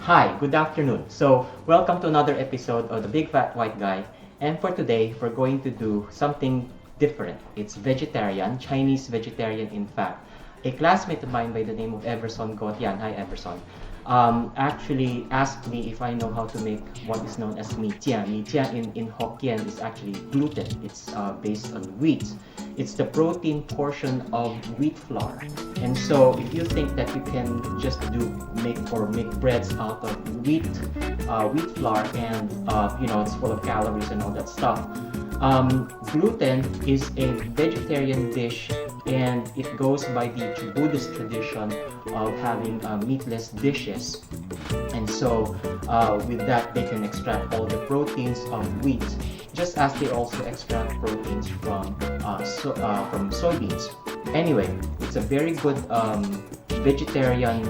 Hi, good afternoon. So, welcome to another episode of The Big Fat White Guy. And for today, we're going to do something different. It's vegetarian, Chinese vegetarian in fact. A classmate of mine by the name of Everson Gotian, hi Everson, actually asked me if I know how to make what is known as Mi-Chiya. Mi-Chiya in Hokkien is actually gluten. It's based on wheat. It's the protein portion of wheat flour. And so if you think that you can just make breads out of wheat flour and it's full of calories and all that stuff. Gluten is a vegetarian dish, and it goes by the Buddhist tradition of having meatless dishes. And so with that, they can extract all the proteins of wheat, just as they also extract proteins from soybeans. Anyway, it's a very good vegetarian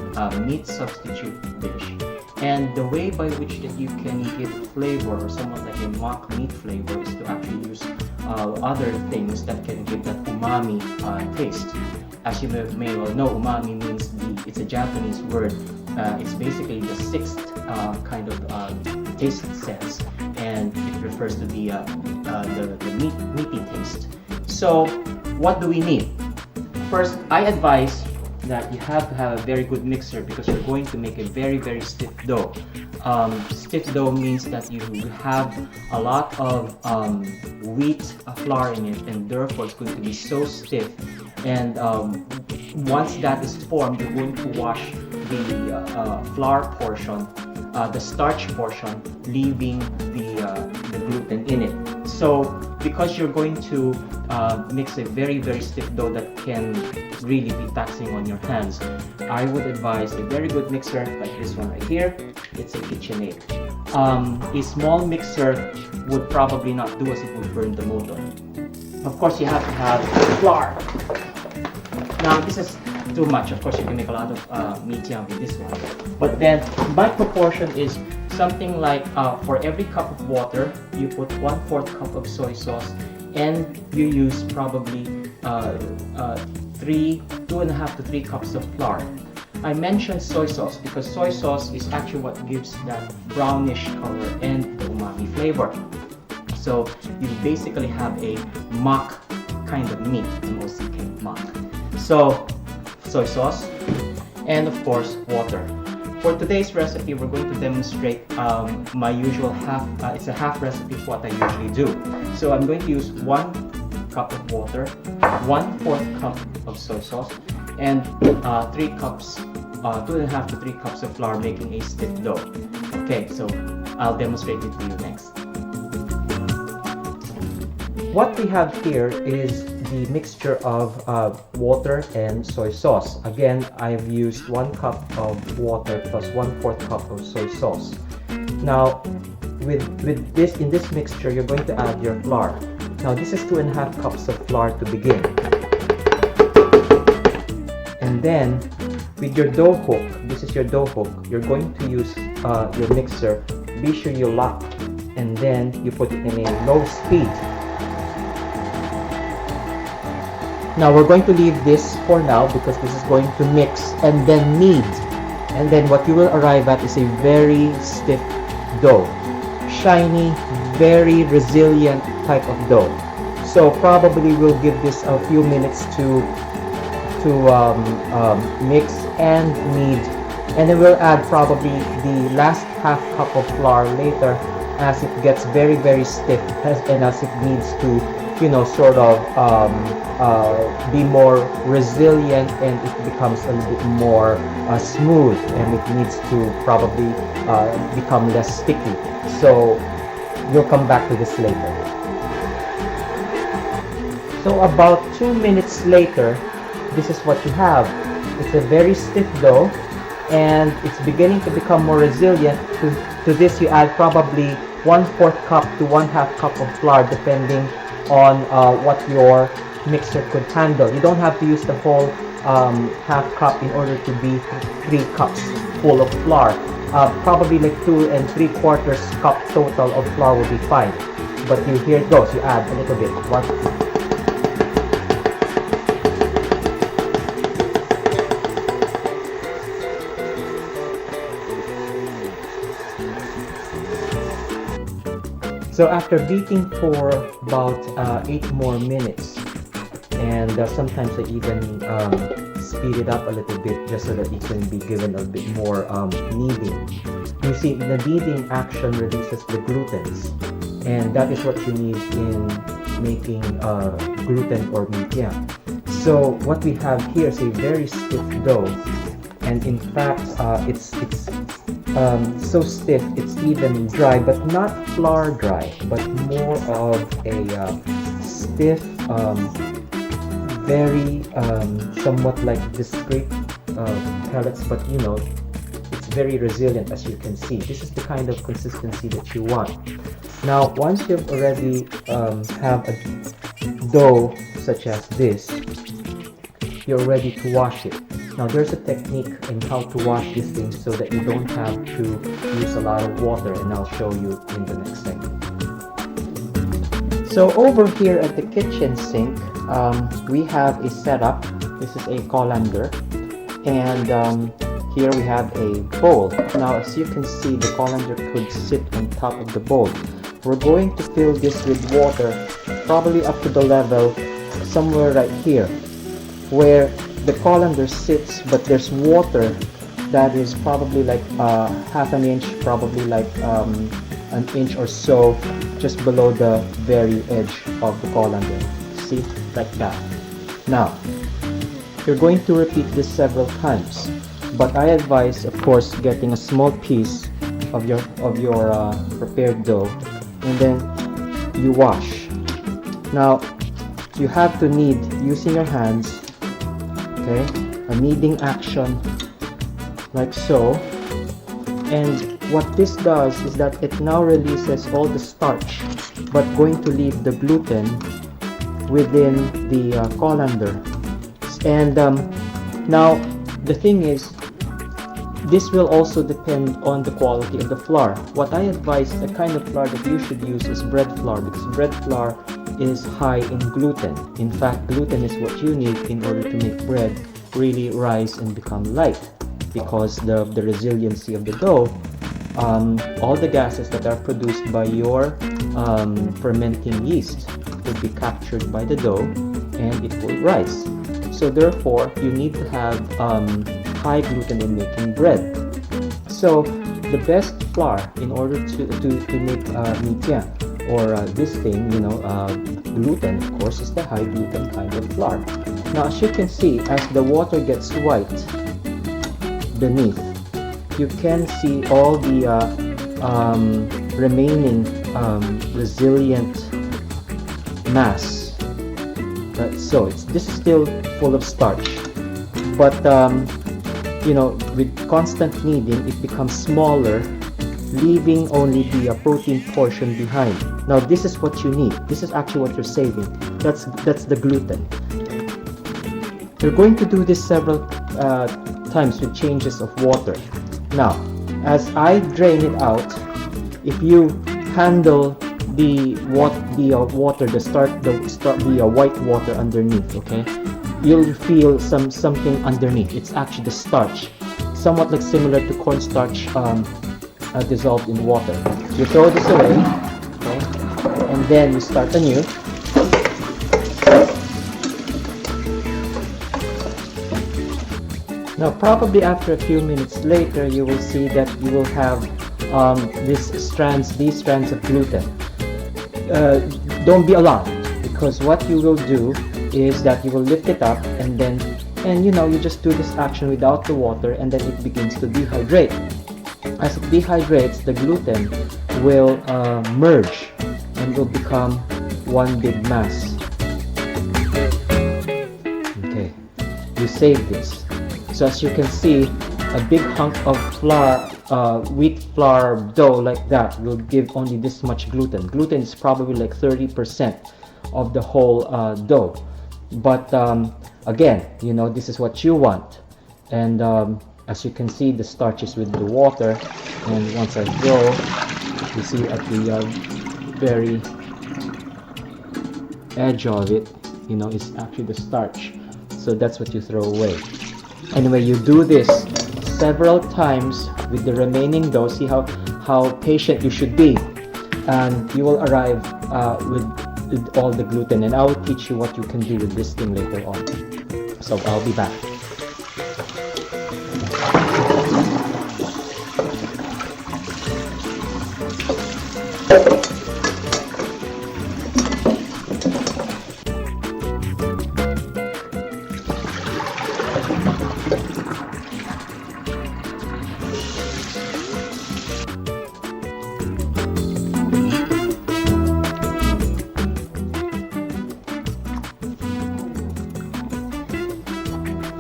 meat substitute dish. And the way by which that you can give flavor, or somewhat like a mock meat flavor, is to actually use other things that can give that umami taste. As you may well know, umami means it's a Japanese word. It's basically the sixth kind of taste sense, and it refers to the meaty taste. So, what do we need? First, I advise that you have to have a very good mixer because you're going to make a very, very stiff dough. Stiff dough means that you have a lot of wheat flour in it, and therefore it's going to be so stiff. And once that is formed, you're going to wash the flour portion, the starch portion, leaving the gluten in it. So because you're going to mix a very, very stiff dough that can really be taxing on your hands, I would advise a very good mixer like this one right here. It's a KitchenAid. A small mixer would probably not do, as it would burn the motor. Of course, you have to have flour. Now, this is too much. Of course, you can make a lot of Mi-Chiya with this one. But then, my proportion is something like for every cup of water, you put 1/4 cup of soy sauce, and you use probably 2.5 to 3 cups of flour. I mentioned soy sauce because soy sauce is actually what gives that brownish color and the umami flavor. So you basically have a mock kind of meat, M-O-C-K, mock. So soy sauce, and of course water. For today's recipe, we're going to demonstrate my usual it's a half recipe of what I usually do. So I'm going to use 1 cup of water, 1/4 cup of soy sauce, and 3 cups, 2.5 to 3 cups of flour, making a stiff dough. Okay, so I'll demonstrate it to you next. What we have here is the mixture of water and soy sauce. Again, I've used 1 cup of water plus 1/4 cup of soy sauce. Now, in this mixture, you're going to add your flour. Now, this is 2.5 cups of flour to begin. And then, with your dough hook, this is your dough hook, you're going to use your mixer. Be sure you lock, and then you put it in a low speed. Now we're going to leave this for now because this is going to mix and then knead. And then what you will arrive at is a very stiff dough. Shiny, very resilient type of dough. So probably we'll give this a few minutes to mix and knead. And then we'll add probably the last half cup of flour later as it gets very, very stiff and as it needs to sort of be more resilient, and it becomes a little bit more smooth, and it needs to probably become less sticky. So you'll come back to this later. So about 2 minutes later, this is what you have. It's a very stiff dough, and it's beginning to become more resilient. To this you add probably 1/4 cup to 1/2 cup of flour, depending on what your mixer could handle. You don't have to use the whole half cup in order to be 3 cups full of flour. Probably like 2 3/4 cup total of flour will be fine. But here it goes. You add a little bit. So after beating for about 8 more minutes, and sometimes I even speed it up a little bit just so that it can be given a bit more kneading. You see, the kneading action releases the glutens, and that is what you need in making gluten or Mi-Chiya. So what we have here is a very stiff dough, and in fact it's so stiff it's even dry, but not flour dry, but more of a stiff, very somewhat like discrete pellets, but you know, it's very resilient. As you can see, this is the kind of consistency that you want. Now once you've already have a dough such as this, you're ready to wash it. Now there's a technique in how to wash these things so that you don't have to use a lot of water, and I'll show you in the next segment. So over here at the kitchen sink, we have a setup. This is a colander, and here we have a bowl. Now as you can see, the colander could sit on top of the bowl. We're going to fill this with water, probably up to the level somewhere right here where the colander sits, but there's water that is probably like half an inch, probably like an inch or so just below the very edge of the colander. See, like that. Now you're going to repeat this several times, but I advise, of course, getting a small piece of your prepared dough, and then you wash. Now you have to knead using your hands. Okay, a kneading action like so, and what this does is that it now releases all the starch, but going to leave the gluten within the colander. And now the thing is, this will also depend on the quality of the flour. What I advise, the kind of flour that you should use is bread flour, because bread flour is high in gluten. In fact, gluten is what you need in order to make bread really rise and become light, because the resiliency of the dough, all the gases that are produced by your fermenting yeast will be captured by the dough and it will rise. So therefore you need to have high gluten in making bread. So the best flour in order to make Mi-Chiya or this thing, you know, gluten, of course, is the high gluten kind of flour. Now as you can see, as the water gets white beneath, you can see all the remaining resilient mass. So this is still full of starch, but you know, with constant kneading it becomes smaller, leaving only the protein portion behind. Now this is what you need. This is actually what you're saving. That's the gluten. You're going to do this several times with changes of water. Now as I drain it out, if you handle the water, the white water underneath, okay, you'll feel something underneath. It's actually the starch, somewhat like similar to cornstarch dissolved in water. You throw this away, okay, and then you start anew. Now probably after a few minutes later, you will see that you will have these strands of gluten. Don't be alarmed, because what you will do is that you will lift it up, and you know, you just do this action without the water, and then it begins to dehydrate. As it dehydrates, the gluten will merge and will become one big mass. Okay, you save this. So as you can see, a big hunk of flour, wheat flour dough like that will give only this much gluten. Gluten is probably like 30% of the whole dough. But again, you know, this is what you want. And as you can see, the starch is with the water. And once I throw, you see at the very edge of it, you know, is actually the starch. So that's what you throw away. Anyway, you do this several times with the remaining dough. See how patient you should be. and you will arrive with all the gluten, and I will teach you what you can do with this thing later on. So I'll be back.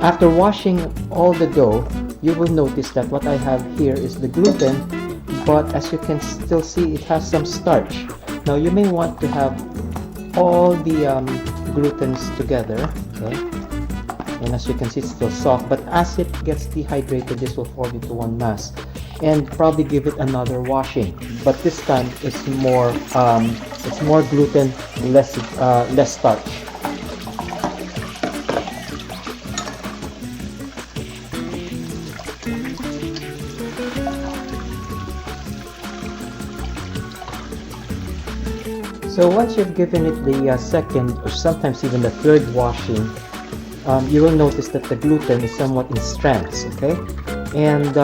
After washing all the dough, you will notice that what I have here is the gluten, but as you can still see, it has some starch. Now you may want to have all the glutens together, okay? And as you can see, it's still soft, but as it gets dehydrated, this will form into one mass, and probably give it another washing. But this time it's more gluten, less starch. So once you've given it the second or sometimes even the third washing, you will notice that the gluten is somewhat in strands, okay? And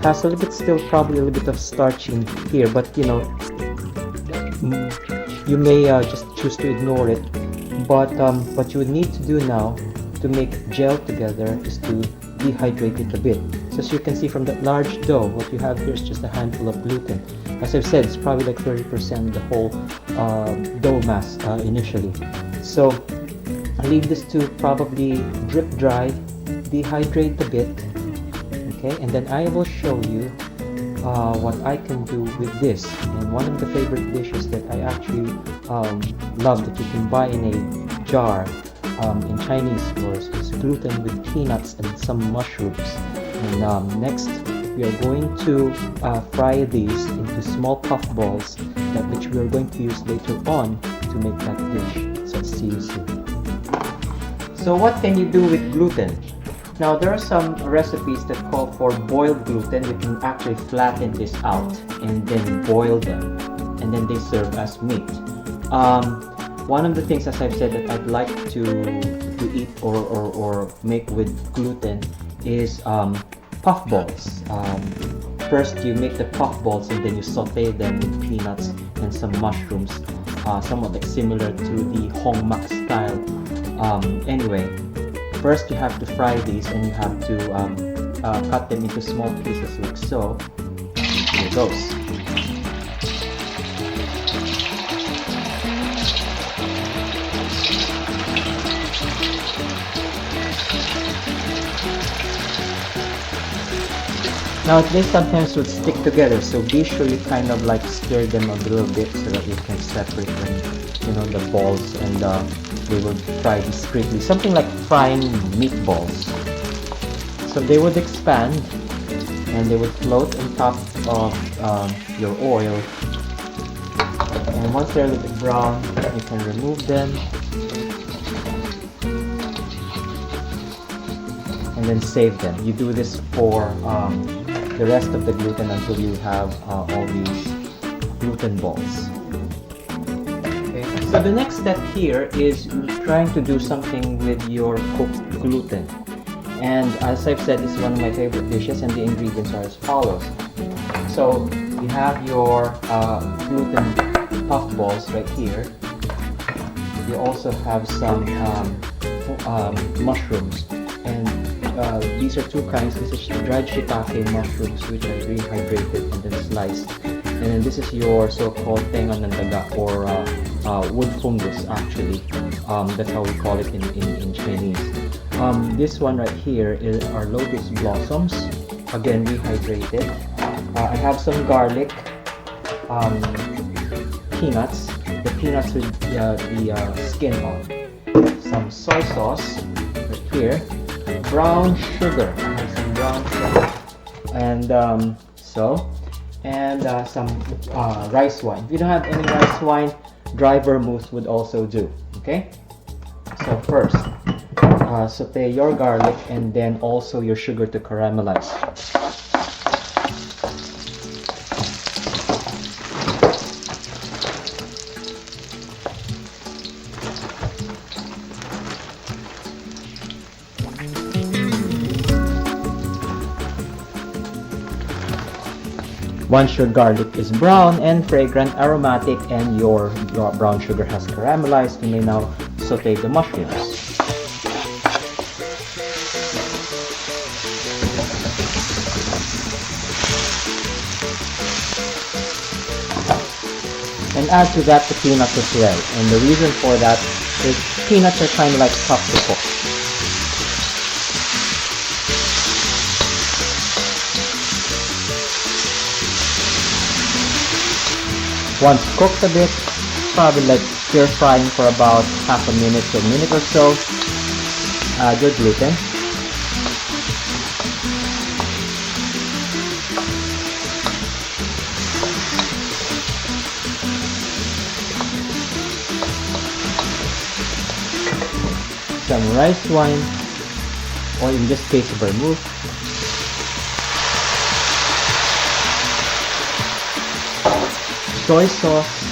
has a little bit, still probably a little bit of starch in here, but you know, you may just choose to ignore it. But what you would need to do now to make gel together is to dehydrate it a bit. So as you can see from that large dough, what you have here is just a handful of gluten. As I've said, it's probably like 30% of the whole dough mass initially. So leave this to probably drip dry, dehydrate a bit, okay, and then I will show you what I can do with this. And one of the favorite dishes that I actually love that you can buy in a jar in Chinese stores is gluten with peanuts and some mushrooms. And next, we are going to fry these into small puff balls which we are going to use later on to make that dish. So see you soon. So what can you do with gluten? Now there are some recipes that call for boiled gluten. You can actually flatten this out and then boil them, and then they serve as meat. One of the things, as I've said, that I'd like to eat or make with gluten is puff balls. First you make the puff balls and then you saute them with peanuts and some mushrooms, somewhat like similar to the Hong Mak style. Anyway, first you have to fry these, and you have to cut them into small pieces like so. Here goes. Now they sometimes would stick together, so be sure you kind of like stir them a little bit so that you can separate them, you know, the balls, and they would fry discreetly, something like frying meatballs. So they would expand and they would float on top of your oil, and once they're a little bit brown, you can remove them and then save them. You do this for the rest of the gluten until you have all these gluten balls. Okay. So the next step here is trying to do something with your cooked gluten. And as I've said, this is one of my favorite dishes, and the ingredients are as follows. So you have your gluten puff balls right here. You also have some mushrooms, and these are two kinds. This is dried shitake mushrooms, which I rehydrated and then sliced, and then this is your so-called tengan ng daga, or wood fungus. Actually, that's how we call it in Chinese. This one right here are lotus blossoms, again rehydrated. I have some garlic, peanuts, the peanuts with the skin on, some soy sauce right here, brown sugar. I have some brown sugar, and some rice wine. If you don't have any rice wine, dry vermouth would also do. Okay. So first, saute your garlic and then also your sugar to caramelize. once your garlic is brown and fragrant, aromatic, and your brown sugar has caramelized, you may now saute the mushrooms. And add to that the peanuts as well. And the reason for that is peanuts are kind of like tough to cook. Once cooked a bit, probably like stir frying for about half a minute to a minute or so, add your gluten. Some rice wine, or in this case vermouth. Soy sauce.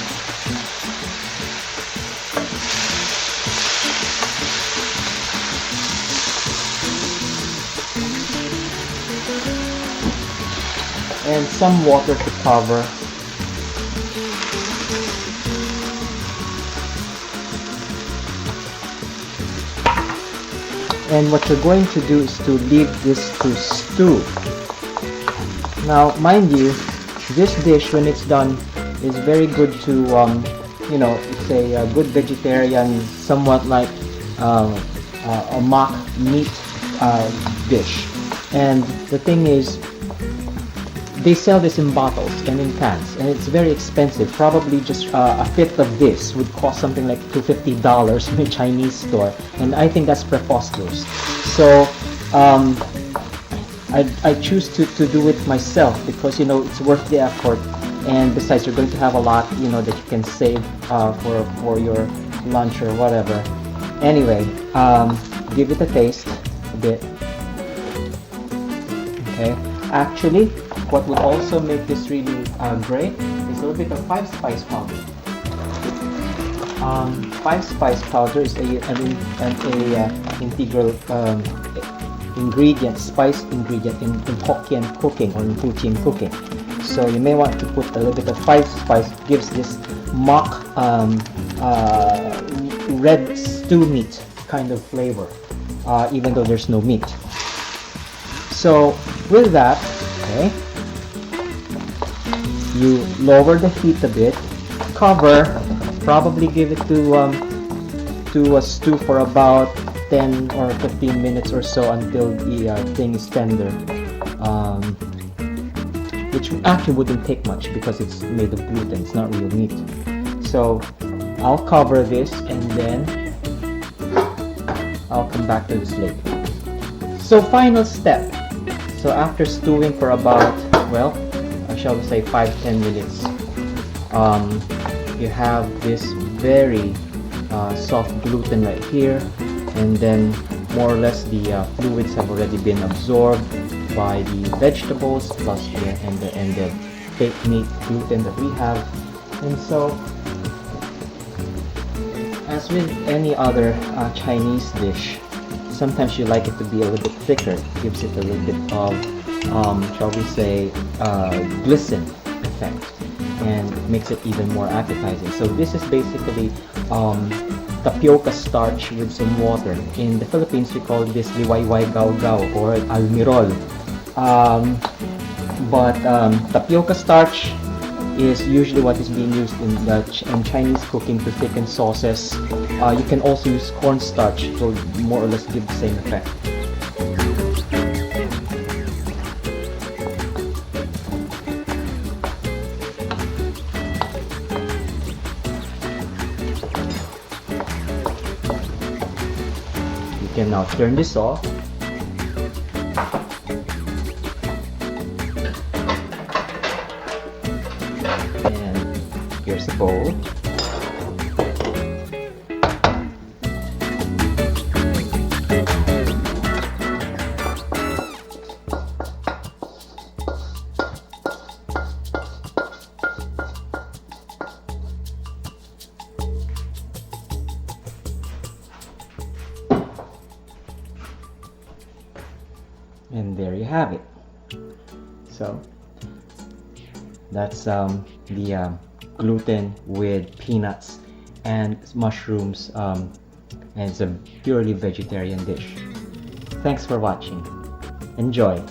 And some water to cover. And what you're going to do is to leave this to stew. Now, mind you, this dish, when it's done, is very good to, you know, it's a good vegetarian, somewhat like a mock meat dish. And the thing is, they sell this in bottles and in cans, and it's very expensive. Probably just a fifth of this would cost something like $250 in a Chinese store, and I think that's preposterous. So I choose to do it myself because, you know, it's worth the effort, and besides you're going to have a lot, you know, that you can save for your lunch or whatever. Anyway, give it a taste a bit. Okay, actually, what would also make this really great is a little bit of 5-spice powder. 5-spice powder is an integral ingredient, spice ingredient in Hokkien cooking or in Fujian cooking. So you may want to put a little bit of 5-spice. Gives this mock red stew meat kind of flavor, even though there's no meat. So with that, okay, you lower the heat a bit, cover, probably give it to stew for about 10 or 15 minutes or so until the thing is tender, which actually wouldn't take much because it's made of gluten, it's not real meat. So I'll cover this and then I'll come back to this later. So final step. So after stewing for about, well, shall we say 5-10 minutes, you have this very soft gluten right here, and then more or less the fluids have already been absorbed by the vegetables plus the fake meat gluten that we have. And so, as with any other Chinese dish, sometimes you like it to be a little bit thicker. It gives it a little bit of, shall we say, glisten effect, and makes it even more appetizing. So this is basically tapioca starch with some water. In the Philippines, we call this liwayway gao-gao or almirol. But tapioca starch is usually what is being used in Chinese cooking to thicken sauces. You can also use cornstarch to more or less give the same effect. You can now turn this off. And here's the bowl. And there you have it. So That's the gluten with peanuts and mushrooms, and it's a purely vegetarian dish. Thanks for watching. Enjoy!